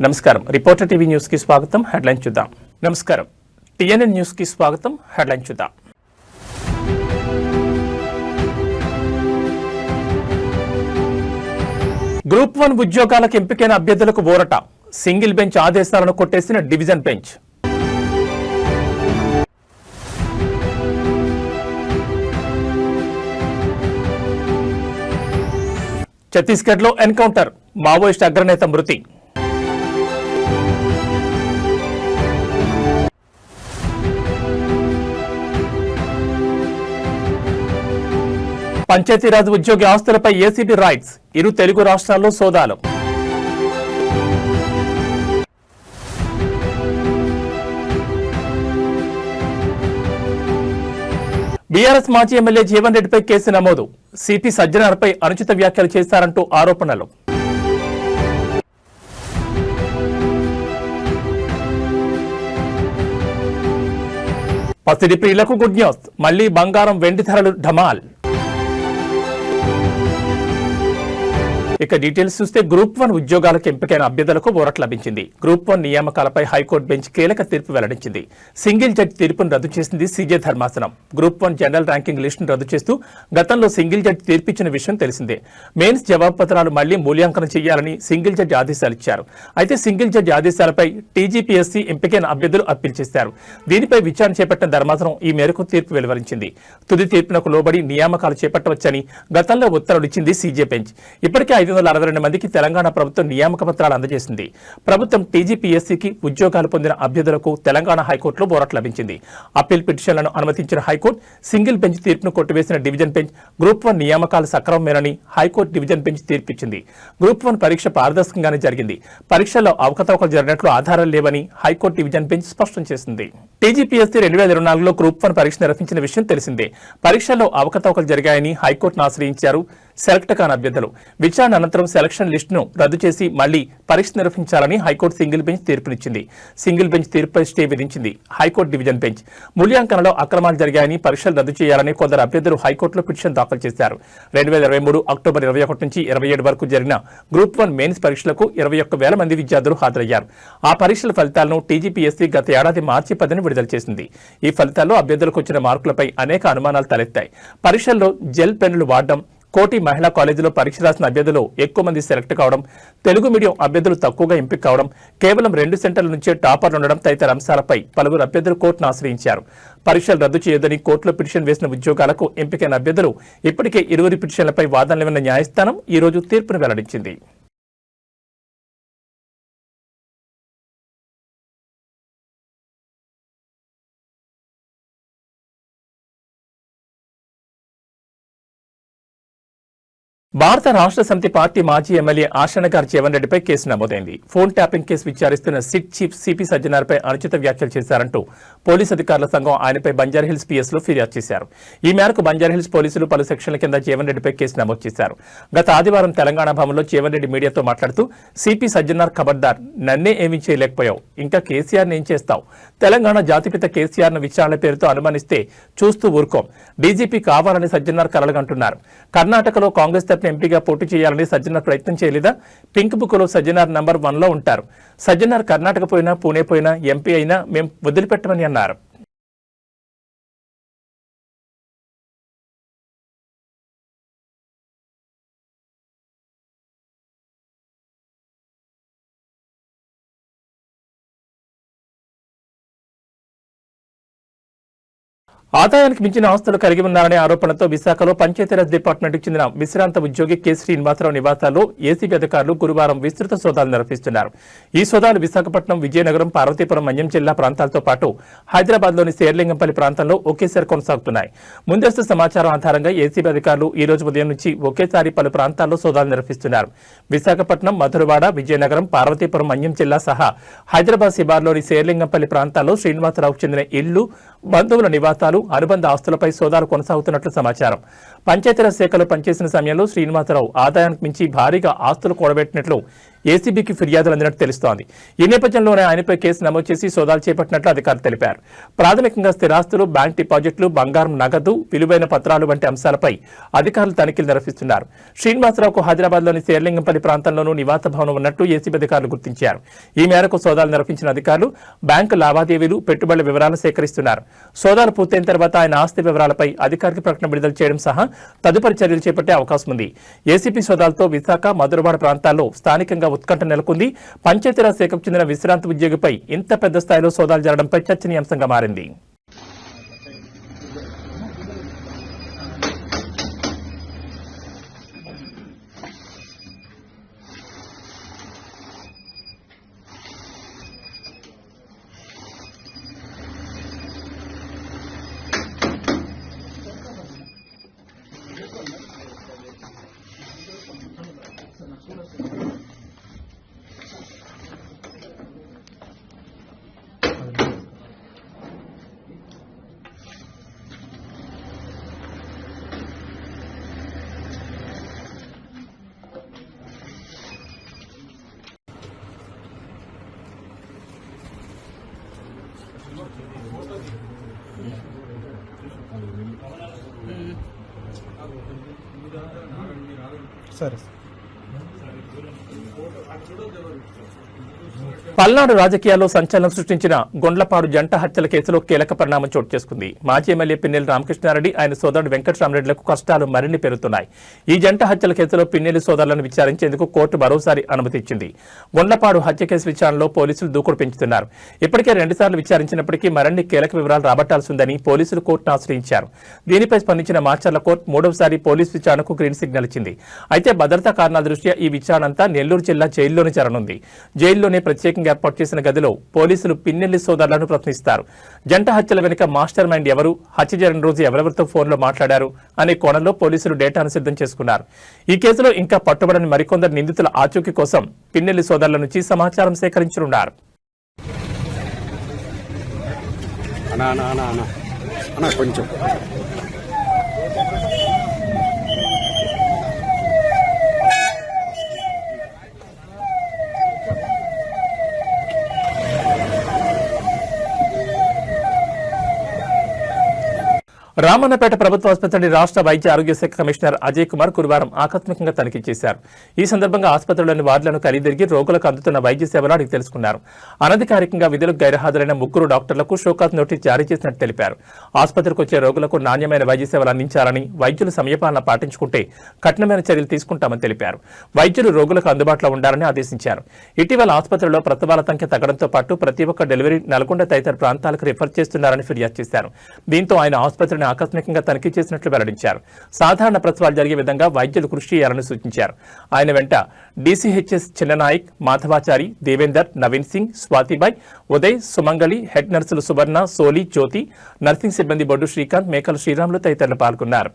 నమస్కారం. Reporter TV news కి స్వాగతం. హెడ్లైన్ చూద్దాం. నమస్కారం. టిఎన్ఎన్ న్యూస్ కి స్వాగతం. హెడ్లైన్ చూద్దాం. గ్రూప్ 1 ఉద్యోగాలకు ఎంపికైన అభ్యర్థులకు ఊరట. సింగిల్ బెంచ్ ఆదేశాలను కొట్టేసిన డివిజన్ బెంచ్. ఛత్తీస్గఢ్లో ఎన్కౌంటర్, మావోయిస్ట్ అగ్రనేత మృతి. పంచాయతీరాజ్ ఉద్యోగి ఆస్తులపై ఏసీబీ రైడ్స్, ఇరు తెలుగు రాష్ట్రాల్లో సోదాలు. బీఆర్ఎస్ మాజీ ఎమ్మెల్యే జీవన్ రెడ్డిపై కేసు నమోదు. సిపి సజ్జనార్పై అనుచిత వ్యాఖ్యలు చేశారంటూ ఆరోపణలు. పసిడి ప్రియులకు గుడ్ న్యూస్, మళ్లీ బంగారం వెండి ధరలు ఢమాల్. ఇక డీటెయిల్స్ చూస్తే గ్రూప్ 1 ఉద్యోగాలకు ఎంపికైన అభ్యర్థులకు ఊరట లభించింది. గ్రూప్ 1 నియామకాలపై హైకోర్టు బెంచ్ కీలక తీర్పు వెల్లడించింది. సింగిల్ జడ్జి తీర్పును రద్దు చేసింది సీజే ధర్మాసనం. గ్రూప్ 1 జనరల్ ర్యాంకింగ్ లిస్టును రద్దు చేస్తూ గతంలో సింగిల్ జడ్జి తీర్పిచ్చిన విషయం తెలిసిందే. మెయిన్స్ జవాబు పత్రాలు మళ్లీ మూల్యాంకనం చేయాలని సింగిల్ జడ్జి ఆదేశాలు ఇచ్చారు. అయితే సింగిల్ జడ్జి ఆదేశాలపై టీజీపీఎస్సీ ఎంపికైన అభ్యర్థులు అప్పీల్ చేశారు. దీనిపై విచారణ చేపట్టిన ధర్మాసనం ఈ మేరకు తీర్పు వెలువరించింది. తుది తీర్పునకు లోబడి నియామకాలు చేపట్టవచ్చని గతంలో ఉత్తర్వులు ఇచ్చింది సీజే బెంచ్. ఇప్పటికే 562 మందికి తెలంగాణ ప్రభుత్వం నియామక పత్రాలు అందజేసింది. ప్రభుత్వం టీజీపీఎస్సీకి ఉద్యోగాలు పొందిన అభ్యర్థులకు తెలంగాణ హైకోర్టులో ఊరట లభించింది. అప్పీల్ పిటిషన్లను అనుమతించిన హైకోర్టు సింగిల్ బెంచ్ తీర్పును కొట్టివేసిన డివిజన్ బెంచ్ గ్రూప్ 1 నియామకాలు సక్రమమేనని హైకోర్టు డివిజన్ బెంచ్ తీర్పిచ్చింది. గ్రూప్ 1 పరీక్ష పారదర్శకంగానే జరిగింది. పరీక్షల్లో అవకతవకలు జరిగినట్లు ఆధారాలు లేవని హైకోర్టు డివిజన్ బెంచ్ స్పష్టం చేసింది. టీజీపీఎస్సీ 2024లో గ్రూప్ 1 పరీక్ష నిర్వహించిన విషయం తెలిసిందే. పరీక్షల్లో అవకతవకలు జరిగాయని హైకోర్టును ఆశ్రయించారు సెలెక్ట్ కాని అభ్యర్థులు. విచారణ అనంతరం సెలక్షన్ లిస్టును రద్దు చేసి మళ్లీ పరీక్ష నిర్వహించాలని హైకోర్టు సింగిల్ బెంచ్ తీర్పునిచ్చింది. సింగిల్ బెంచ్ తీర్పుపై స్టే విధించింది హైకోర్టు డివిజన్ బెంచ్. మూల్యాంకనంలో అక్రమాలు జరిగాయని, పరీక్షలు రద్దు చేయాలని కొందరు అభ్యర్థులు హైకోర్టులో పిటిషన్ దాఖలు చేశారు. 2023 అక్టోబర్ 21 నుంచి 27 వరకు జరిగిన గ్రూప్ 1 మెయిన్స్ పరీక్షలకు 21,000 మంది విద్యార్థులు హాజరయ్యారు. ఆ పరీక్షల ఫలితాలను టీజీపీఎస్సీ గత ఏడాది మార్చి 10న విడుదల చేసింది. ఈ ఫలితాల్లో అభ్యర్థులకు వచ్చిన మార్కులపై అనేక అనుమానాలు తలెత్తాయి. పరీక్షల్లో జెల్ పెన్నులు వాడడం, కోటి మహిళా కాలేజీలో పరీక్ష రాసిన అభ్యర్థులు ఎక్కువ మంది సెలెక్ట్ కావడం, తెలుగు మీడియం అభ్యర్థులు తక్కువగా ఎంపిక కావడం, కేవలం 2 సెంటర్ల నుంచే టాపర్లు ఉండడం తదితర అంశాలపై పలువురు అభ్యర్థులు కోర్టును ఆశ్రయించారు. పరీక్షలు రద్దు చేయొద్దని కోర్టులో పిటిషన్ వేసిన ఉద్యోగాలకు ఎంపికైన అభ్యర్థులు ఇప్పటికే ఇరువురి పిటిషన్లపై వాదనలు విన్న న్యాయస్థానం ఈ రోజు తీర్పును వెల్లడించింది. భారత రాష్ట్ర సమితి పార్టీ మాజీ ఎమ్మెల్యే ఆశనగారి జీవన్ రెడ్డిపై కేసు నమోదైంది. ఫోన్ ట్యాపింగ్ కేసు విచారిస్తున్న సిట్ చీఫ్ సిపి సజ్జనార్పై అనుచిత వ్యాఖ్యలు చేశారంటూ పోలీసు అధికారుల సంఘం ఆయనపై బంజారాహిల్స్ పిఎస్లో ఫిర్యాదు చేశారు. ఈ మేరకు బంజారాహిల్స్ పోలీసులు పలు సెక్షన్ల కింద జీవన్ రెడ్డిపై కేసు నమోదు చేశారు. గత ఆదివారం తెలంగాణ భవన్లో జీవన్ రెడ్డి మీడియాతో మాట్లాడుతూ సిపి సజ్జనార్ ఖబర్దార్, నన్నే ఏమీ చేయలేకపోయావు, ఇంకా కేసీఆర్ని ఏం చేస్తావు? తెలంగాణ జాతిపిత కేసీఆర్ను విచారణ పేరుతో అనుమానిస్తే చూస్తూ ఊరుకోం. డీజీపీ కావాలని సజ్జనార్ కలలుగంటున్నారు. కర్ణాటకలో కాంగ్రెస్ ఎంపీగా పోటీ చేయాలని సజ్జనార్ ప్రయత్నం చేయలేదా? పింక్ బుక్ లో సజ్జనార్ నంబర్ 1లో ఉంటారు. సజ్జనార్ కర్ణాటక పోయినా, పూణే పోయినా, ఎంపీ అయినా మేం వదిలిపెట్టమని అన్నారు. ఆదాయానికి మించిన ఆస్తులు కలిగి ఉన్నారనే ఆరోపణలతో విశాఖలో పంచాయతీరాజ్ డిపార్ట్మెంట్కు చెందిన విశ్రాంత ఉద్యోగి కె శ్రీనివాసరావు నివాసాల్లో ఏసీబీ అధికారులు గురువారం విస్తృత సోదాలు నిర్వహిస్తున్నారు. ఈ సోదాలు విశాఖపట్నం, విజయనగరం, పార్వతీపురం, మన్యం జిల్లా ప్రాంతాలతో పాటు హైదరాబాద్లోని శేర్లింగంపల్లి ప్రాంతంలో ఒకేసారి కొనసాగుతున్నాయి. ముందస్తు సమాచారం ఆధారంగా ఏసీబీ అధికారులు ఈ రోజు ఉదయం నుంచి ఒకేసారి పలు ప్రాంతాల్లో సోదాలు నిర్వహిస్తున్నారు. విశాఖపట్నం, మధురవాడ, విజయనగరం, పార్వతీపురం, మన్యం జిల్లా సహా హైదరాబాద్ శివార్లోని శేర్లింగంపల్లి ప్రాంతాల్లో శ్రీనివాసరావుకు చెందిన ఇళ్లు, బంధువుల నివాసాలు, అనుబంధ ఆస్తులపై సోదాలు కొనసాగుతున్నట్లు సమాచారం. పంచాయతీరాజ్ శాఖలో పనిచేసిన సమయంలో శ్రీనివాసరావు ఆదాయానికి మించి భారీగా ఆస్తులు కూడబెట్టినట్లు ఏసీబీకి ఫిర్యాదులు అందినట్టు తెలుస్తోంది. ఈ నేపథ్యంలోనే ఆయనపై కేసు నమోదు చేసి సోదాలు చేపట్టినట్లు అధికారులు తెలిపారు. ప్రాథమికంగా స్థిరాస్తులు, బ్యాంక్ డిపాజిట్లు, బంగారం, నగదు, విలువైన పత్రాలు వంటి అంశాలపై అధికారులు తనిఖీలు నిర్వహిస్తున్నారు. శ్రీనివాసరావుకు హైదరాబాద్లోని శేర్లింగంపల్లి ప్రాంతంలోనూ నివాస భవనం ఉన్నట్టు ఏసీబీ అధికారులు గుర్తించారు. ఈ మేరకు సోదాలు నిర్వహించిన అధికారులు బ్యాంకు లావాదేవీలు, పెట్టుబడుల వివరాలు సేకరిస్తున్నారు. సోదాలు పూర్తయిన తర్వాత ఆయన ఆస్తి వివరాలపై అధికారిక ప్రకటన విడుదల చేయడం సహా తదుపరి చర్యలు చేపట్టే అవకాశం ఉంది. ఏసీపీ సోదాలతో విశాఖ, మధురవాడ ప్రాంతాల్లో స్థానికంగా ఉత్కంఠ నెలకొంది. పంచాయతీరాజ్ శాఖకు చెందిన విశ్రాంతి ఉద్యోగిపై ఇంత పెద్ద స్థాయిలో సోదాలు జరగడంపై చర్చనీయాంశంగా మారింది. సరే. పల్నాడు రాజకీయాల్లో సంచలనం సృష్టించిన గొండ్లపాడు జంట హత్యల కేసులో కీలక పరిణామం చోటు చేసుకుంది. మాజీ ఎమ్మెల్యే పిన్నెల్లి రామకృష్ణారెడ్డి, ఆయన సోదరుడు వెంకటరామరెడ్డిలకు కష్టాలు మరిన్ని పెరుగుతున్నాయి. ఈ జంట హత్యల కేసులో పిన్నెల్లి సోదరులను విచారించేందుకు కోర్టు మరోసారి అనుమతి ఇచ్చింది. గొండ్లపాడు హత్య కేసు విచారణలో పోలీసులు దూకుడు పెంచుతున్నారు. ఇప్పటికే 2 సార్లు విచారించినప్పటికీ మరిన్ని కీలక వివరాలు రాబట్టాల్సి ఉందని పోలీసులు కోర్టును ఆశ్రయించారు. దీనిపై స్పందించిన మాచర్ల కోర్టు 3వసారి పోలీసు విచారణకు గ్రీన్ సిగ్నల్ ఇచ్చింది. అయితే భద్రతా కారణాల దృష్ట్యా ఈ విచారణ అంతా నెల్లూరు జిల్లా జైల్లోనే జరగనుంది. జైల్లోనే ప్రత్యేకంగా ఏర్పాటు చేసిన గదిలో పోలీసులు పిన్నెల్లి సోదరులను ప్రశ్నిస్తారు. జంట హత్యల వెనుక మాస్టర్ మైండ్ ఎవరు, హత్య జరిగిన రోజు ఎవరెవరితో ఫోన్లో మాట్లాడారు అనే కోణంలో పోలీసులు డేటాను సిద్ధం చేసుకున్నారు. ఈ కేసులో ఇంకా పట్టుబడని మరికొందరు నిందితుల ఆచూకీ కోసం పిన్నెల్లి సోదరుల నుంచి సమాచారం సేకరించనున్నారు. రామన్నపేట ప్రభుత్వ ఆసుపత్రి రాష్ట్ర వైద్య ఆరోగ్య శాఖ కమిషనర్ అజయ్ కుమార్ గురువారం ఆకస్మికంగా తనిఖీ చేశారు. ఈ సందర్భంగా ఆసుపత్రిలోని వార్డులను కలిదిరిగి రోగులకు అందుతున్న వైద్య సేవలు అడిగి తెలుసుకున్నారు. అనధికారికంగా విధులకు గైర్హాజరైన 3 డాక్టర్లకు షోకాజ్ నోటీస్ జారీ చేసినట్టు తెలిపారు. ఆసుపత్రికి వచ్చే రోగులకు నాణ్యమైన వైద్య సేవలు అందించాలని, వైద్యులు సమయపాలన పాటించుకుంటే కఠినమైన చర్యలు తీసుకుంటామని తెలిపారు. వైద్యులు రోగులకు అందుబాటులో ఉండాలని ఆదేశించారు. ఇటీవల ఆసుపత్రిలో ప్రసవాల సంఖ్య తగ్గడంతో పాటు ప్రతి ఒక్క డెలివరీ నల్గొండ తదితర ప్రాంతాలకు రిఫర్ చేస్తున్నారని ఫిర్యాదు చేశారు. దీంతో ఆయన ఆసుపత్రిని ఆకస్మికంగా తనిఖీ చేసినట్లు వెల్లడించారు. సాధారణ ప్రసవాలు జరిగే విధంగా వైద్యులు కృషి చేయాలని సూచించారు. ఆయన వెంట డీసీహెచ్ఎస్ చిన్ననాయక్, మాధవాచారి, దేవేందర్, నవీన్ సింగ్, స్వాతిబాయ్, ఉదయ్, సుమంగళి, హెడ్ నర్సులు సువర్ణ, సోలి, జ్యోతి, నర్సింగ్ సిబ్బంది బొడ్డు శ్రీకాంత్, మేకల శ్రీరాములు తదితరులు పాల్గొన్నారు.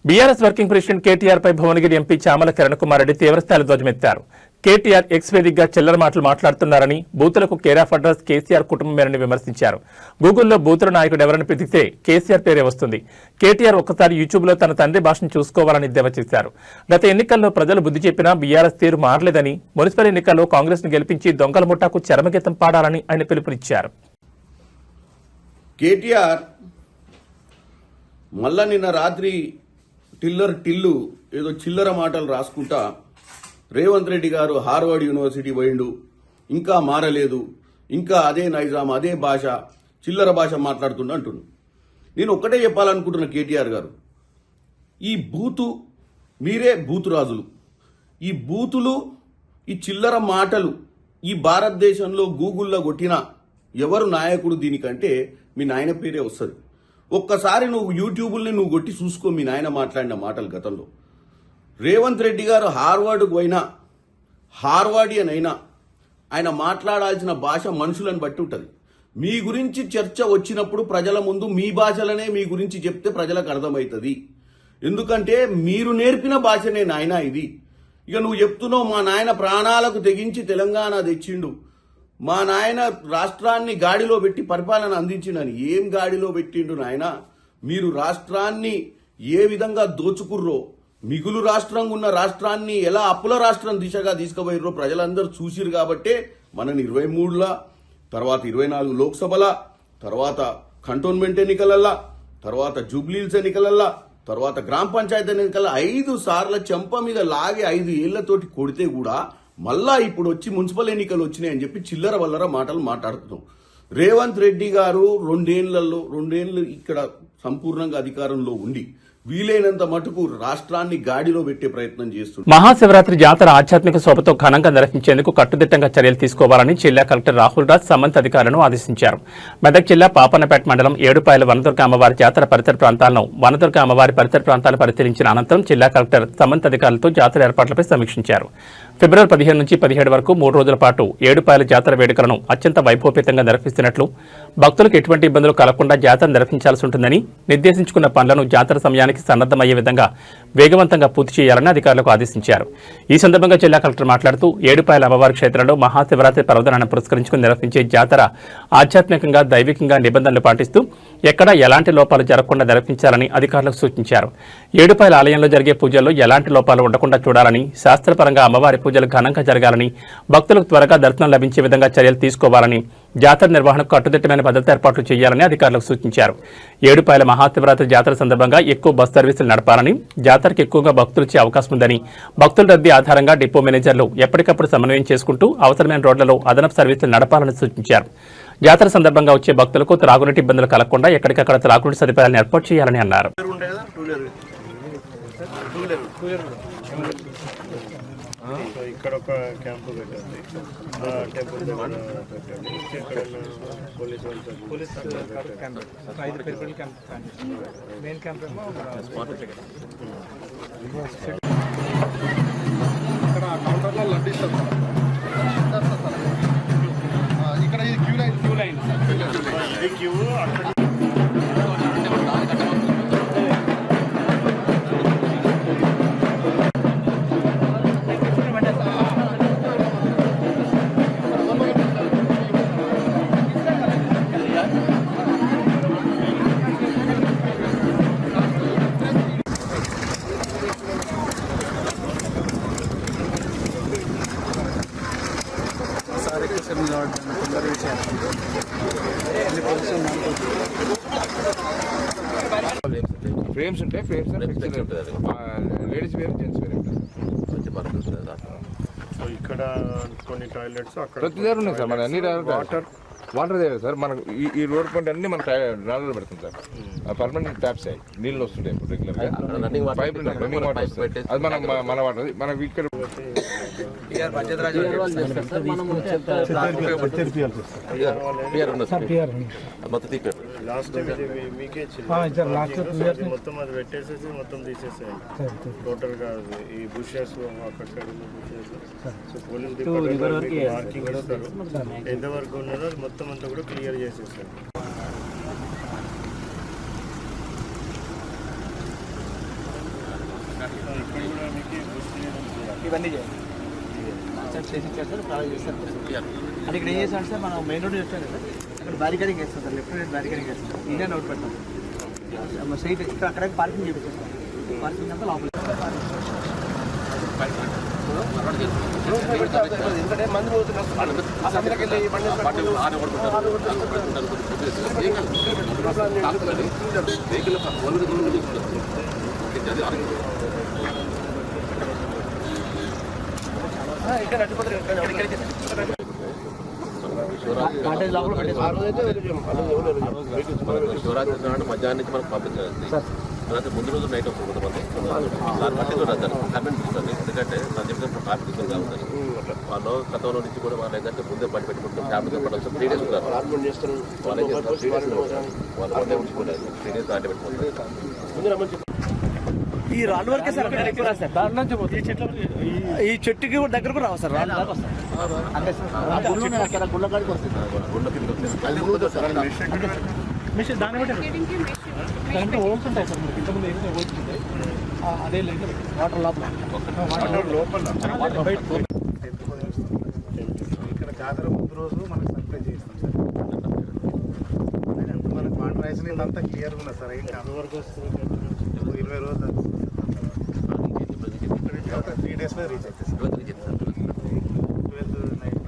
బీఆర్ఎస్ వర్కింగ్ ప్రెసిడెంట్ కేటీఆర్ పై భువనగిరి ఎంపీ చామల కిరణ్ కుమార్ రెడ్డి తీవ్రస్థాయిలో ధ్వజమెత్తారు. కేటీఆర్ ఎక్స్ వేదికగా చిల్లర మాటలు మాట్లాడుతున్నారని, బూతులకు కేర్ ఆఫ్ అడ్రస్ కేసీఆర్ కుటుంబమేనని విమర్శించారు. గూగుల్లో బూతుల నాయకుడు ఎవరని పిలిస్తే కేసీఆర్ పేరే వస్తుంది. కేటీఆర్ ఒక్కసారి యూట్యూబ్లో తన తండ్రి భాషను చూసుకోవాలని ఎద్దేవా చేశారు. గత ఎన్నికల్లో ప్రజలు బుద్ధి చెప్పినా బీఆర్ఎస్ తీరు మారలేదని, మున్సిపల్ ఎన్నికల్లో కాంగ్రెస్ ను గెలిపించి దొంగల ముఠాకు చరమగీతం పాడాలని ఆయన పిలుపునిచ్చారు. కేటీఆర్ మళ్ళా నిన్న రాత్రి టిల్లు ఏదో చిల్లర మాటలు రాసుకుంటా రేవంత్ రెడ్డి గారు హార్వర్డ్ యూనివర్సిటీ పోయిండు, ఇంకా మారలేదు, ఇంకా అదే నైజాం, అదే భాష, చిల్లర భాష మాట్లాడుతుండ అంటున్నాడు. నేను ఒక్కటే చెప్పాలనుకుంటున్నా కేటీఆర్ గారు, ఈ మీరే బూతురాజులు. ఈ బూతులు, ఈ చిల్లర మాటలు ఈ భారతదేశంలో గూగుల్లో కొట్టిన ఎవరు నాయకుడు దీనికంటే మీ నాయన పేరే వస్తుంది. ఒక్కసారి నువ్వు యూట్యూబ్ని నువ్వు కొట్టి చూసుకో మీ నాయన మాట్లాడిన మాటలు గతంలో. రేవంత్ రెడ్డి గారు హార్వర్డ్కు పోయినా, హార్వర్డియన్ అయినా ఆయన మాట్లాడాల్సిన భాష మనుషులను బట్టి ఉంటుంది. మీ గురించి చర్చ వచ్చినప్పుడు ప్రజల ముందు మీ భాషలనే మీ గురించి చెప్తే ప్రజలకు అర్థమవుతుంది. ఎందుకంటే మీరు నేర్పిన భాషనే నాయన ఇది. ఇక నువ్వు చెప్తున్నావు మా నాయన ప్రాణాలకు తెగించి తెలంగాణ తెచ్చిండు, మా నాయన రాష్ట్రాన్ని గాడిలో పెట్టి పరిపాలన అందించిండని. ఏం గాడిలో పెట్టిండు నాయన? మీరు రాష్ట్రాన్ని ఏ విధంగా దోచుకుర్రో, మిగులు రాష్ట్రంగా ఉన్న రాష్ట్రాన్ని ఎలా అప్పుల రాష్ట్రం దిశగా తీసుకుపోయిర్రో ప్రజలందరూ చూసిరు. కాబట్టే మనని 23ల తర్వాత 24 లోక్సభల తర్వాత కంటోన్మెంట్ ఎన్నికలల్లా తర్వాత జూబ్లీహిల్స్ ఎన్నికలల్లా తర్వాత గ్రామ పంచాయతీ ఎన్నికల 5 సార్ల చెంప మీద లాగి 5 ఏళ్లతోటి కొడితే కూడా మళ్ళా ఇప్పుడు వచ్చి మున్సిపల్ ఎన్నికలు వచ్చినాయని చెప్పి చిల్లర వల్లర మాటలు మాట్లాడుతున్నాం. రేవంత్ రెడ్డి గారు 2 ఏళ్ళు ఇక్కడ సంపూర్ణంగా అధికారంలో ఉండి వీలైనంత మటుకు రాష్ట్రాన్ని గాడిలో పెట్టే ప్రయత్నం చేస్తున్నారు. మహాశివరాత్రి జాతర ఆధ్యాత్మిక శోభతో ఘనంగా నిర్వహించేందుకు కట్టుదిట్టంగా చర్యలు తీసుకోవాలని జిల్లా కలెక్టర్ రాహుల్ రాజ్ సంబంధిత అధికారులను ఆదేశించారు. మెదక్ జిల్లా పాపన్నపేట మండలం ఏడుపాయల వనదుర్గ అమ్మవారి జాతర పరిసర ప్రాంతాలను వనదుర్గ అమ్మవారి పరిసర ప్రాంతాలు పరిశీలించిన అనంతరం జిల్లా కలెక్టర్ సంబంధిత అధికారులతో జాతర ఏర్పాట్లపై సమీక్షించారు. ఫిబ్రవరి 15 నుంచి 17 వరకు 3 రోజుల పాటు ఏడుపాయల జాతర వేడుకలను అత్యంత వైభవపేతంగా నిర్వహిస్తున్నట్లు, భక్తులకు ఎటువంటి ఇబ్బందులు కలగకుండా జాతర నిర్వహించాల్సి ఉంటుందని, నిర్దేశించుకున్న పనులను జాతర సమయానికి సన్నద్దమయ్యే విధంగా వేగవంతంగా పూర్తి చేయాలని అధికారులకు ఆదేశించారు. ఈ సందర్భంగా జిల్లా కలెక్టర్ మాట్లాడుతూ ఏడుపాయల అమ్మవారి క్షేత్రంలో మహాశివరాత్రి పర్వదినాన్ని పురస్కరించుకుని నిర్వహించే జాతర ఆధ్యాత్మికంగా దైవికంగా నిబంధనలు పాటిస్తూ ఎక్కడా ఎలాంటి లోపాలు జరగకుండా నిర్వహించాలని అధికారులకు సూచించారు. ఏడుపాయల ఆలయంలో జరిగే పూజల్లో ఎలాంటి లోపాలు ఉండకుండా చూడాలని, శాస్త్రపరంగా అమ్మవారి పూజలు ఘనంగా జరగాలని, భక్తులకు త్వరగా దర్శనం లభించే విధంగా చర్యలు తీసుకోవాలని, జాతర నిర్వహణకు కట్టుదిట్టమైన భద్రతా ఏర్పాట్లు చేయాలని అధికారులకు సూచించారు. ఏడుపాయల మహాశివరాత్రి జాతర సందర్భంగా ఎక్కువ బస్ సర్వీసులు నడపాలని, జాతరకు ఎక్కువగా భక్తులు వచ్చే అవకాశం ఉందని, భక్తుల రద్దీ ఆధారంగా డిపో మేనేజర్లు ఎప్పటికప్పుడు సమన్వయం చేసుకుంటూ అవసరమైన రోడ్లలో అదనపు సర్వీసులు నడపాలని సూచించారు. జాతర సందర్భంగా వచ్చే భక్తులకు త్రాగునీటి ఇబ్బందులు కలగకుండా ఎక్కడికక్కడ త్రాగునీటి సదుపాయాలను ఏర్పాటు చేయాలని అన్నారు. ఇక్కడ ఒక క్యాంపు పెట్టండి, టెంపుల్ దగ్గర పెట్టండి, ఇక్కడ పోలీస్ మెయిన్ క్యాంప్ ఇక్కడ కౌంటర్లో లడ్డిస్తారు. ఇక్కడ ఇది క్యూ లైన్ ఈ క్యూ అక్కడ ఫ్రేమ్స్ ఉంటాయి, frames ladies wear, gents wear ఉంటుంది. సో ఇక్కడ కొన్ని టాయిలెట్స్ అక్కడ ప్రతి దగ్గర ఉన్నాయి సార్. మన అన్ని వాటర్ దగ్గర సార్. మనకు ఈ రోడ్ పాయింట్ అన్ని మన నాలలో పెడుతుంది సార్. పర్మనెంట్ ట్యాప్స్ అయ్యి నీళ్ళు వస్తుంటాయి ఇప్పుడు రెగ్యులర్ పైప్ రన్నింగ్ వాటర్ వస్తుంది. అది మన వాటర్ మనకు ఇక్కడ లాస్ట్ మీకే మొత్తం అది పెట్టేసేసి మొత్తం తీసేసాయి టోటల్ గా. ఈ బుషెస్ అక్కడ సో పోలీస్ డిపార్ట్మెంట్ మార్కింగ్ ఇస్తారు, ఎంతవరకు ఉన్నదో అది మొత్తం అంతా కూడా క్లియర్ చేసేస్తారు. ఇక్కడ కూడా మీకు ఇవన్నీ చేయాలి. అది ఇక్కడ ఏం చేస్తాను సార్, మనం మెయిన్ రోడ్ చేస్తాం కదా, అక్కడ బ్యారికేడింగ్ వేస్తాం సార్, లెఫ్ట్ రైట్ బ్యారికేడింగ్ వేస్తాం, ఇండియన్ అవుట్ పెడతాం స్ట్రైట్. ఇక్కడ అక్కడ పార్కింగ్ చేపిస్తాం, పార్కింగ్ అంతా లోపల. ఎందుకంటే మంది శివరాత్రి నాడు మధ్యాహ్నం నుంచి మనకు పంపించాలి. తర్వాత ముందు రోజు నైట్ వస్తుంది కొంతమంది బట్టి చూడాలి కమెంట్ చూస్తారు. ఎందుకంటే నాకు చెప్పినప్పుడు ట్రాఫిక్ ఇబ్బంది అవుతుంది. వాళ్ళు గతంలో నుంచి కూడా వాళ్ళు ఏంటంటే ముందే పని పెట్టుకుంటారు. ఫ్యామిలీ పడవచ్చు 3 days ఉంటారు. వాళ్ళు ఏం చేస్తారు, 3 days ఉంటారు. వాళ్ళు వన్ డే ఉంచుకుంటారు, 3 days దాంట్లో పెట్టుకుంటారు. ఈ రాళ్ళు వరకే సార్ ఎక్కువ రాదు సార్. దాని నుంచి ఈ చెట్టుకి దగ్గర కూడా రావు సార్, రాళ్ళు దాకా వస్తారు. అంటే సార్ గుళ్ళకాడికి వస్తుంది, మిషన్ దాన్ని బట్టి హోల్స్ ఉంటాయి సార్. ఇంతకుముందు హోల్స్ ఉంటాయి. అదే లేదు వాటర్ లోపల వాటర్ బయట ఇక్కడ జాతర ముందు రోజు మనకు సప్లై చేస్తాం సార్. మనకు వాటర్ రైస్ అంతా క్లియర్గా ఉన్నది సార్. ఇంకా వరకు వస్తుంది 20 రోజులు 3 డేస్లో రీచ్ అవుతుంది సార్. 12 నైట్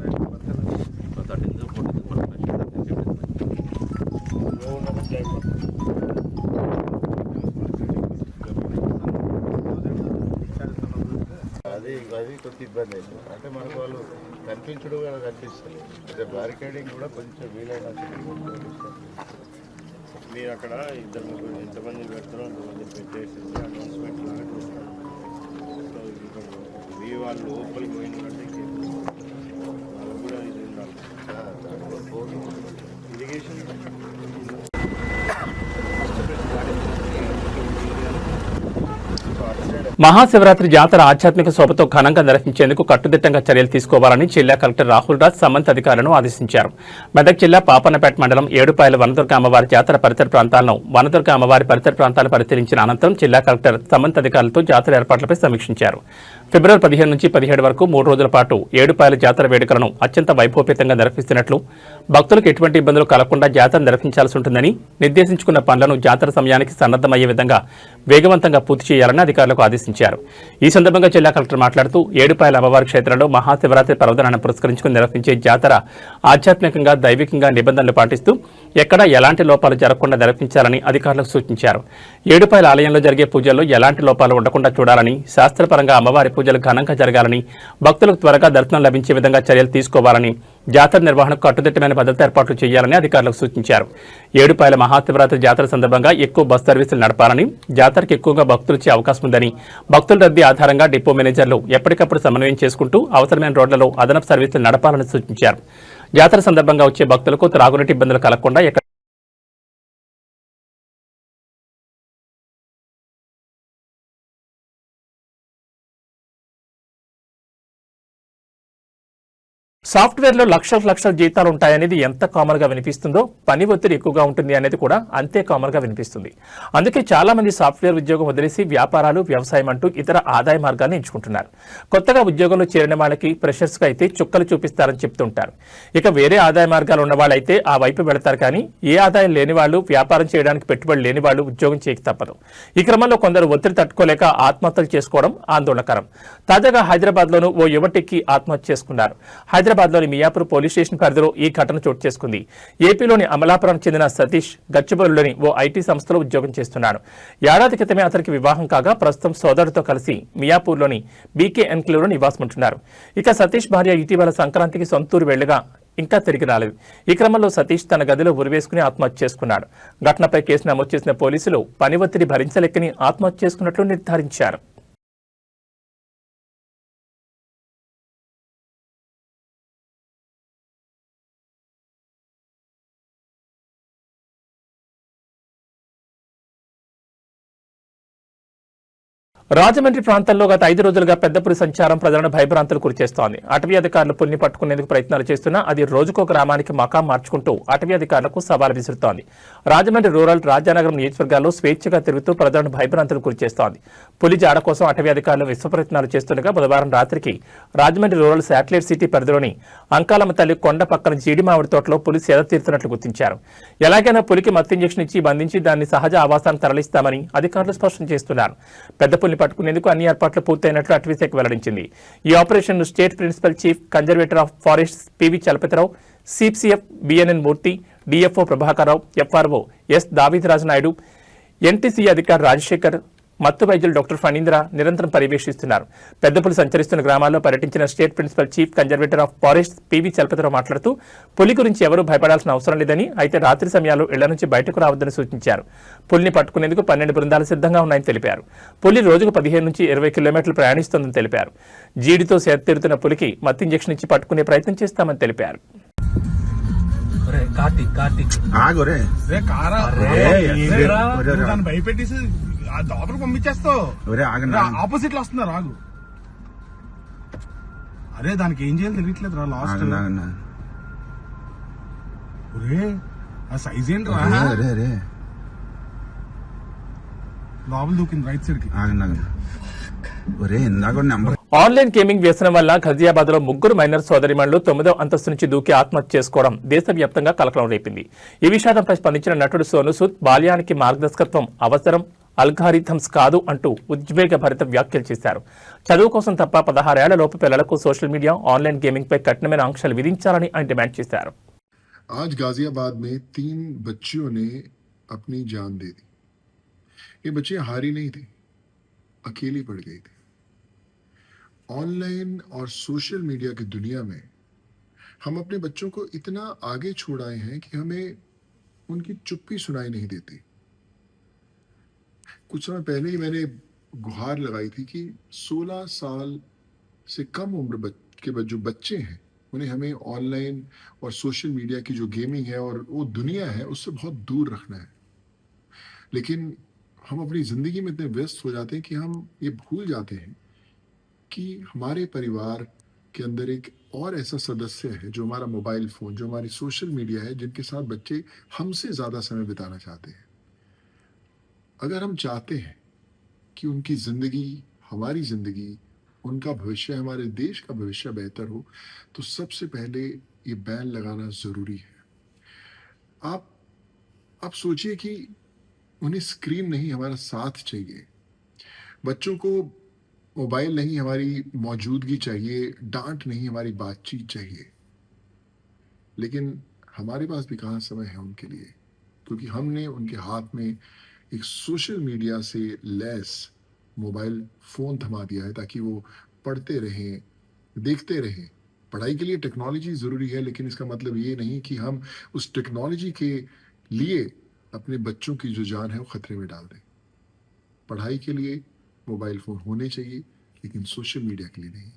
అది కొంత ఇబ్బంది అయింది. అంటే మనకు వాళ్ళు కనిపించడం కనిపిస్తుంది. అదే బ్యారికేడింగ్ కూడా కొంచెం వీలైన మీరు అక్కడ ఇద్దరు ముగ్గురు ఎంతమంది పెడతారో అంతమంది పెట్టేసి అనౌన్స్మెంట్ లాగా చూస్తారు. సో ఇప్పుడు మీ వాళ్ళు లోపలికి పోయినంటే వాళ్ళు కూడా ఇది ఉండాలి. ఇరిగేషన్ మహాశివరాత్రి జాతర ఆధ్యాత్మిక శోభతో ఘనంగా నిర్వహించేందుకు కట్టుదిట్టంగా చర్యలు తీసుకోవాలని జిల్లా కలెక్టర్ రాహుల్ రాజ్ సంబంధిత అధికారులను ఆదేశించారు. మెదక్ జిల్లా పాపన్నపేట మండలం ఏడుపాయల వనదుర్గ అమ్మవారి జాతర పరిసర ప్రాంతాలను వనదుర్గ అమ్మవారి పరిసర ప్రాంతాలు పరిశీలించిన అనంతరం జిల్లా కలెక్టర్ సంబంధిత అధికారులతో జాతర ఏర్పాట్లపై సమీక్షించారు. ఫిబ్రవరి 15 నుంచి 17 వరకు 3 రోజుల పాటు ఏడుపాయల జాతర వేడుకలను అత్యంత వైభవపేతంగా నిర్వహిస్తున్నట్లు, భక్తులకు ఎటువంటి ఇబ్బందులు కలగకుండా జాతర నిర్వహించాల్సి ఉంటుందని, నిర్దేశించుకున్న పనులను జాతర సమయానికి సన్నద్దమయ్యే విధంగా వేగవంతంగా పూర్తి చేయాలని అధికారులకు ఆదేశించారు. ఈ సందర్భంగా జిల్లా కలెక్టర్ మాట్లాడుతూ ఏడుపాయల అమ్మవారి క్షేత్రంలో మహాశివరాత్రి పర్వదినాన్ని పురస్కరించుకుని నిర్వహించే జాతర ఆధ్యాత్మికంగా దైవికంగా నిబంధనలు పాటిస్తూ ఎక్కడా ఎలాంటి లోపాలు జరగకుండా నిర్వహించాలని అధికారులకు సూచించారు. ఏడుపాయల ఆలయంలో జరిగే పూజల్లో ఎలాంటి లోపాలు ఉండకుండా చూడాలని, శాస్త్రపరంగా అమ్మవారి పూజలు ఘనంగా జరగాలని, భక్తులకు త్వరగా దర్శనం లభించే విధంగా చర్యలు తీసుకోవాలని, జాతర నిర్వహణకు కట్టుదిట్టమైన భద్రతా ఏర్పాట్లు చేయాలని అధికారులకు సూచించారు. ఏడుపాయల మహాశివరాత్రి జాతర సందర్భంగా ఎక్కువ బస్ సర్వీసులు నడపాలని, జాతరకు ఎక్కువగా భక్తులు వచ్చే అవకాశం ఉందని, భక్తుల రద్దీ ఆధారంగా డిపో మేనేజర్లు ఎప్పటికప్పుడు సమన్వయం చేసుకుంటూ అవసరమైన రోడ్లలో అదనపు సర్వీసులు నడపాలని సూచించారు. జాతర సందర్భంగా వచ్చే భక్తులకు త్రాగునీటి ఇబ్బందులు కలగకుండా సాఫ్ట్వేర్లో లక్షల జీతాలు ఉంటాయనేది ఎంత కామన్ గా వినిపిస్తుందో, పని ఒత్తిడి ఎక్కువగా ఉంటుంది అనేది కూడా అంతే కామన్ గా వినిపిస్తుంది. అందుకే చాలా మంది సాఫ్ట్వేర్ ఉద్యోగం వదిలేసి వ్యాపారాలు, వ్యవసాయం అంటూ ఇతర ఆదాయ మార్గాలను ఎంచుకుంటున్నారు. కొత్తగా ఉద్యోగంలో చేరిన వాళ్ళకి ఫ్రెషర్స్ కి అయితే చుక్కలు చూపిస్తారని చెప్తుంటారు. ఇక వేరే ఆదాయ మార్గాలు ఉన్న వాళ్ళైతే ఆ వైపు వెళతారు. కానీ ఏ ఆదాయం లేని వాళ్ళు, వ్యాపారం చేయడానికి పెట్టుబడి లేని వాళ్ళు ఉద్యోగం చేయక తప్పదు. ఈ క్రమంలో కొందరు ఒత్తిడి తట్టుకోలేక ఆత్మహత్యలు చేసుకోవడం ఆందోళనకరం. తాజాగా హైదరాబాద్ లోనూ ఓ యువటికి ఆత్మహత్య చేసుకున్నారు. హైదరాబాద్లోని మియాపూర్ పోలీస్ స్టేషన్ పరిధిలో ఈ ఘటన చోటు చేసుకుంది. ఏపీలోని అమలాపురం చెందిన సతీష్ గచ్చిబౌలిలోని ఓ ఐటీ సంస్థలో ఉద్యోగం చేస్తున్నాడు. ఏడాది క్రితమే అతనికి వివాహం కాగా ప్రస్తుతం సోదరుడితో కలిసి మియాపూర్లోని బీకే ఎన్క్లేవ్లో నివాసముంటున్నారు. ఇక సతీష్ భార్య ఇటీవల సంక్రాంతికి సొంతూరు వెళ్లగా ఇంకా తిరిగి రాలేదు. ఈ క్రమంలో సతీష్ తన గదిలో ఉరివేసుకుని ఆత్మహత్య చేసుకున్నాడు. ఘటనపై కేసు నమోదు చేసిన పోలీసులు పని ఒత్తిడి భరించలేకని ఆత్మహత్య చేసుకున్నట్లు నిర్ధారించారు. రాజమండ్రి ప్రాంతంలో గత 5 రోజులుగా పెద్ద పులి సంచారం ప్రజలను భయభ్రాంతులు గురిచేస్తోంది. అటవీ అధికారులు పులిని పట్టుకునేందుకు ప్రయత్నాలు చేస్తున్నా అది రోజుకో గ్రామానికి మకాం మార్చుకుంటూ అటవీ అధికారులకు సవాలు విసురుతోంది. రాజమండ్రి రూరల్, రాజానగరం నియోజకవర్గాల్లో స్వేచ్ఛగా తిరుగుతూ ప్రజలను భయభ్రాంతులు గురిచేస్తోంది. పులి జాడ కోసం అటవీ అధికారులు విశ్వ ప్రయత్నాలు చేస్తుండగా బుధవారం రాత్రికి రాజమండ్రి రూరల్ శాటిలైట్ సిటీ పరిధిలోని అంకాలమ్మ తల్లి కొండ పక్కన జీడిమామిడి తోటలో పులి సేద తీరుతున్నట్లు గుర్తించారు. ఎలాగైనా పులికి మత్తు ఇంజెక్షన్ ఇచ్చి బంధించి దాన్ని సహజ ఆవాసాన్ని తరలిస్తామని అధికారులు స్పష్టం చేస్తున్నారు. పెద్ద పులిని పట్టుకునేందుకు అన్ని ఏర్పాట్లు పూర్తయినట్లు అటవీ శాఖ వెల్లడించింది. ఈ ఆపరేషన్ ను state principal chief conservator of forest PV Chalapathi Rao, CPCF BNN Murthy, DFO Prabhakar Rao, FRO S Davidaraju Naidu, NTC అధికారి రాజశేఖర్, మత్తు వైద్యులు డాక్టర్ ఫణీంద్ర నిరంతరం పర్యవేక్షిస్తున్నారు. పెద్దపులి సంచరిస్తున్న గ్రామాల్లో పర్యటించిన state principal chief conservator of forest PV Chalapathirao మాట్లాడుతూ పులి గురించి ఎవరూ భయపడాల్సిన అవసరం లేదని, అయితే రాత్రి సమయాల్లో ఇళ్ల నుంచి బయటకు రావద్దని సూచించారు. పులిని పట్టుకునేందుకు 12 బృందాలు సిద్ధంగా ఉన్నాయని తెలిపారు. పులి రోజుకు 15 నుంచి 20 కిలోమీటర్లు ప్రయాణిస్తోందని తెలిపారు. జీడితో సేదతీరుతున్న పులికి మత్తు ఇంజెక్షన్ ఇచ్చి పట్టుకునే ప్రయత్నం చేస్తామని తెలిపారు. భయపెట్టేసి లోపలికి పంపించేస్తావు. ఆపోజిట్ లో వస్తున్నారు, ఆగు. అరే దానికి ఏం చేయాలి తెలియట్లేదు రా. లాస్ట్ ఆ సైజ్ ఏంట్రా? లోపల దూకింది రైట్ సైడ్ కి. ఒరే ఇందాక నెంబర్ ఆన్లైన్ గేమింగ్ వ్యసనం వల్ల ఘజియాబాద్ లో 3 మైనర్ సోదరిమణులు 9వ అంతస్తు నుంచి దూకి ఆత్మహత్య చేసుకోవడం దేశవ్యాప్తంగా కలకలం రేపింది. ఈ విషాదంపై స్పందించిన నటుడు సోను సూద్ బాల్యానికి మార్గదర్శకత్వం అవసరం, అల్గారిథమ్స్ కాదు అంటూ ఉద్వేగభరిత వ్యాఖ్యలు చేశారు. చదువు కోసం తప్ప 16 ఏళ్ల లోపు పిల్లలకు సోషల్ మీడియా, ఆన్లైన్ గేమింగ్ పై కఠినమైన ఆంక్షలు విధించాలని ఆయన డిమాండ్ చేశారు. आज गाजियाबाद में 3 बच्चियों ने अपनी जान दे दी. ये बच्चियां हारी नहीं थी, अकेली पड़ गई थी. ऑनलाइन और सोशल मीडिया की दुनिया में हम अपने बच्चों को इतना आगे छोड़ आए हैं कि हमें उनकी चुप्पी सुनाई नहीं देती. कुछ समय पहले ही मैंने गुहार लगाई थी कि 16 साल से कम उम्र के जो बच्चे हैं उन्हें हमें ऑनलाइन और सोशल मीडिया की जो गेमिंग है और वो दुनिया है उससे बहुत दूर रखना है. लेकिन हम अपनी ज़िंदगी में इतने व्यस्त हो जाते हैं कि हम ये भूल जाते हैं कि हमारे परिवार के अंदर एक और ऐसा सदस्य है जो हमारा मोबाइल फ़ोन, जो हमारी सोशल मीडिया है, जिनके साथ बच्चे हमसे ज़्यादा समय बिताना चाहते हैं. अगर हम चाहते हैं कि उनकी ज़िंदगी, हमारी ज़िंदगी, उनका भविष्य, हमारे देश का भविष्य बेहतर हो, तो सबसे पहले ये बैन लगाना ज़रूरी है. आप सोचिए कि उन्हें स्क्रीन नहीं, हमारा साथ चाहिए. बच्चों को मोबाइल नहीं, हमारी मौजूदगी चाहिए. डांट नहीं, हमारी बातचीत चाहिए. लेकिन हमारे पास भी कहाँ समय है उनके लिए, क्योंकि हमने उनके हाथ में एक सोशल मीडिया से लैस मोबाइल फ़ोन थमा दिया है ताकि वो पढ़ते रहें, देखते रहें. पढ़ाई के लिए टेक्नोलॉजी ज़रूरी है, लेकिन इसका मतलब ये नहीं कि हम उस टेक्नोलॉजी के लिए अपने बच्चों की जो जान है वो ख़तरे में डाल दें. पढ़ाई के लिए मोबाइल फ़ोन होने चाहिए, लेकिन सोशल मीडिया के लिए नहीं,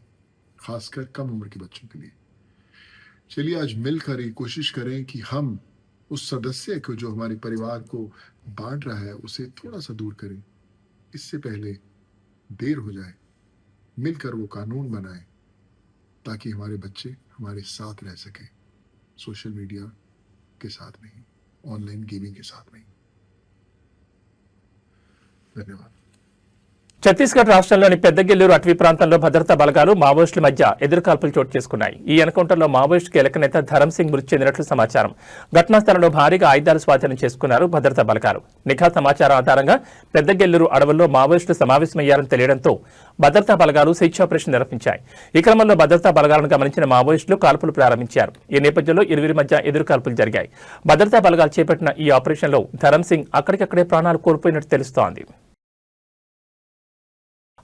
ख़ासकर कम उम्र के बच्चों के लिए. चलिए आज मिलकर ये कोशिश करें कि हम उस सदस्य को जो हमारे परिवार को बांट रहा है उसे थोड़ा सा दूर करें. इससे पहले देर हो जाए, मिलकर वो कानून बनाएं ताकि हमारे बच्चे हमारे साथ रह सकें, सोशल मीडिया के साथ नहीं, ऑनलाइन गेमिंग के साथ नहीं. धन्यवाद. ఛత్తీస్గఢ్ రాష్ట్రంలోని పెద్దగెల్లూరు అటవీ ప్రాంతంలో భద్రతా బలగాలు మావోయిస్టుల మధ్య ఎదురుకాల్పులు చోటు చేసుకున్నాయి. ఈ ఎన్కౌంటర్లో మావోయిస్టు కీలక నేత ధరమ్ సింగ్ మృతి చెందినట్లు సమాచారం. ఘటనా స్థలంలో భారీగా ఆయుధాలు స్వాధీనం చేసుకున్నారు భద్రతా బలగాలు. నిఘా సమాచారం ఆధారంగా పెద్దగెల్లూరు అడవుల్లో మావోయిస్టులు సమావేశమయ్యారని తెలియడంతో భద్రతా బలగాలు స్విచ్ ఆపరేషన్ నిర్వహించాయి. ఈ క్రమంలో భద్రతా బలగాలను గమనించిన మావోయిస్టులు కాల్పులు ప్రారంభించారు. ఈ నేపథ్యంలో ఇరువురి మధ్య ఎదురుకాల్పులు జరిగాయి. భద్రతా బలగాలు చేపట్టిన ఈ ఆపరేషన్లో ధరమ్ సింగ్ అక్కడికక్కడే ప్రాణాలు కోల్పోయినట్టు తెలుస్తోంది.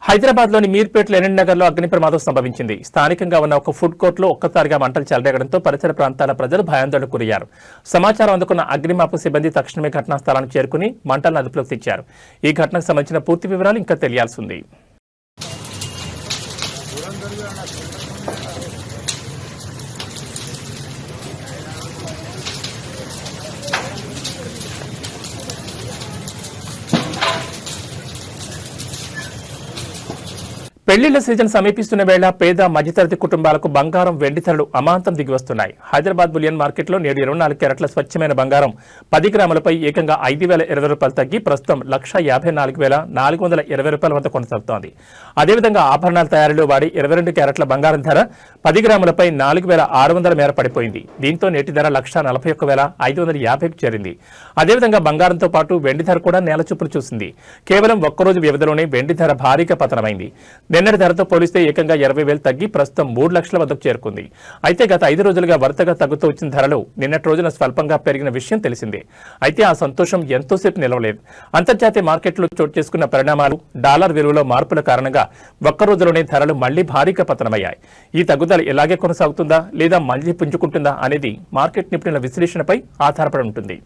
హైదరాబాద్లోని మీర్పేట్ లెనిన్ నగర్లో అగ్ని ప్రమాదం సంభవించింది. స్థానికంగా ఉన్న ఒక ఫుడ్ కోర్టులో ఒక్కసారిగా మంటలు చెలరేగడంతో పరిసర ప్రాంతాల ప్రజలు భయాందోళనకు గురయ్యారు. సమాచారం అందుకున్న అగ్నిమాపక సిబ్బంది తక్షణమే ఘటనా స్థలానికి చేరుకుని మంటలను అదుపులోకి తెచ్చారు. ఈ ఘటనకు సంబంధించిన పూర్తి వివరాలు ఇంకా తెలియాల్సి ఉంది. పెళ్లిళ్ల సీజన్ సమీపిస్తున్న వేళ పేద మధ్యతరగతి కుటుంబాలకు బంగారం, వెండి ధరలు అమాంతం దిగివస్తున్నాయి. హైదరాబాద్ బులియన్ మార్కెట్లో నేడు 24 క్యారెట్ల స్వచ్ఛమైన బంగారం 10 గ్రాములపై ఏకంగా 5,020 రూపాయలు తగ్గి ప్రస్తుతం 1,54,420 రూపాయల వద్ద కొనసాగుతోంది. అదేవిధంగా ఆభరణాల తయారీలో వాడి 22 క్యారెట్ల బంగారం ధర 10 గ్రాములపై 4,600 మేర పడిపోయింది. దీంతో నేటి ధర 1,41,550కు చేరింది. అదేవిధంగా బంగారంతో పాటు వెండి ధర కూడా నేలచూపులు చూసింది. కేవలం ఒక్కరోజు వ్యవధిలోనే వెండి ధర భారీగా పతనమైంది. నిన్నటి ధరతో పోలిస్తే ఏకంగా 20,000 తగ్గి ప్రస్తుతం 3 లక్షల వద్దకు చేరుకుంది. అయితే గత 5 రోజులుగా వరుసగా తగ్గుతూ వచ్చిన ధరలు నిన్నటి రోజున స్వల్పంగా పెరిగిన విషయం తెలిసిందే. అయితే ఆ సంతోషం ఎంతోసేపు నిలవలేదు. అంతర్జాతీయ మార్కెట్లో చోటు చేసుకున్న పరిణామాలు, డాలర్ విలువలో మార్పుల కారణంగా ఒక్క రోజులోనే ధరలు మళ్లీ భారీగా పతనమయ్యాయి. ఈ తగ్గుదల ఇలాగే కొనసాగుతుందా లేదా మళ్లీ పుంజుకుంటుందా అనేది మార్కెట్ నిపుణుల విశ్లేషణపై ఆధారపడి ఉంటుంది.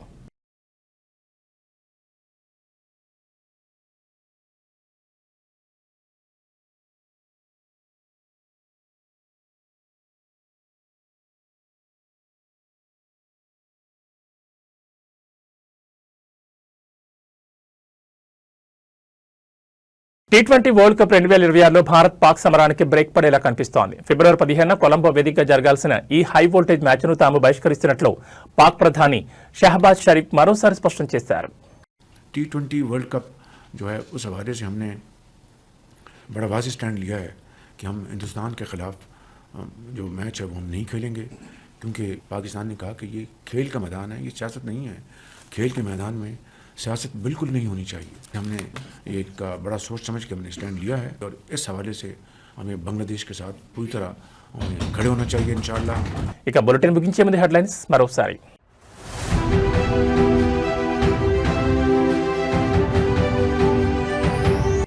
T20 వరల్డ్ కప్ 2026లో భారత్ పాక్ సమరానికి బ్రేక్ పడేలా కనిపిస్తోంది. ఫిబ్రవరి 15న కొలంబో వేదికగా జరగాల్సిన ఈ హై వోల్టేజ్ మ్యాచ్ను తాము బహిష్కరిస్తున్నట్లు పాక్ ప్రధాని షహబాజ్ షరీఫ్ మరోసారి స్పష్టం చేశారు. T20 వరల్డ్ కప్ जो है उस हवाले से हमने बड़ा वाज़ेह स्टैंड लिया है कि हम हिंदुस्तान के ख़िलाफ़ जो मैच है वो हम नहीं खेलेंगे, क्योंकि पाकिस्तान ने कहा कि ये खेल का मैदान है, ये सियासत नहीं है। खेल के मैदान में सियासत बिल्कुल नहीं होनी चाहिए। हमने एक बड़ा सोच समझ के हमने स्टैंड लिया है और इस हवाले से हमें बांग्लादेश के साथ पूरी तरह खड़े होना चाहिए इंशाअल्लाह। ఇక బులెటిన్ ముగించే ముందు హెడ్లైన్స్ మరోసారి.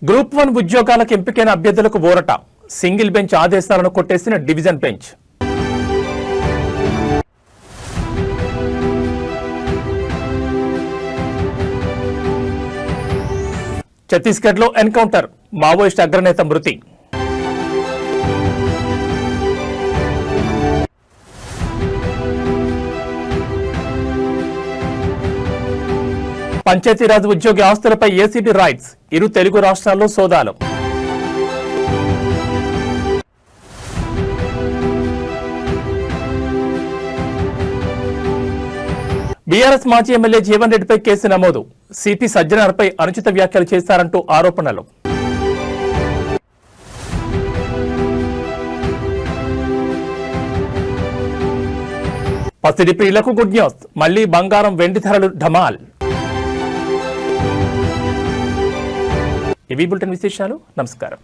గ్రూప్ 1 ఉద్యోగాలకు ఎంపికైన అభ్యర్థులకు ఊరట. సింగిల్ బెంచ్ ఆదేశాలను కొట్టేసిన డివిజన్ బెంచ్. ఛత్తీస్గఢ్లో ఎన్కౌంటర్, మావోయిస్ట్ అగ్రనేత మృతి. పంచాయతీరాజ్ ఉద్యోగి ఆస్తులపై ఏసీబీ రైడ్స్, ఇరు తెలుగు రాష్ట్రాల్లో సోదాలు. బీఆర్ఎస్ మాజీ ఎమ్మెల్యే జీవన్ రెడ్డిపై కేసు నమోదు. సిపి సజ్జనార్పై అనుచిత వ్యాఖ్యలు చేశారంటూ ఆరోపణలు. పసిడి ప్రియులకు గుడ్ న్యూస్, మళ్లీ బంగారం వెండి ధరలు ఢమాల్. ఇవి బులెటిన్ విశేషాలు. నమస్కారం.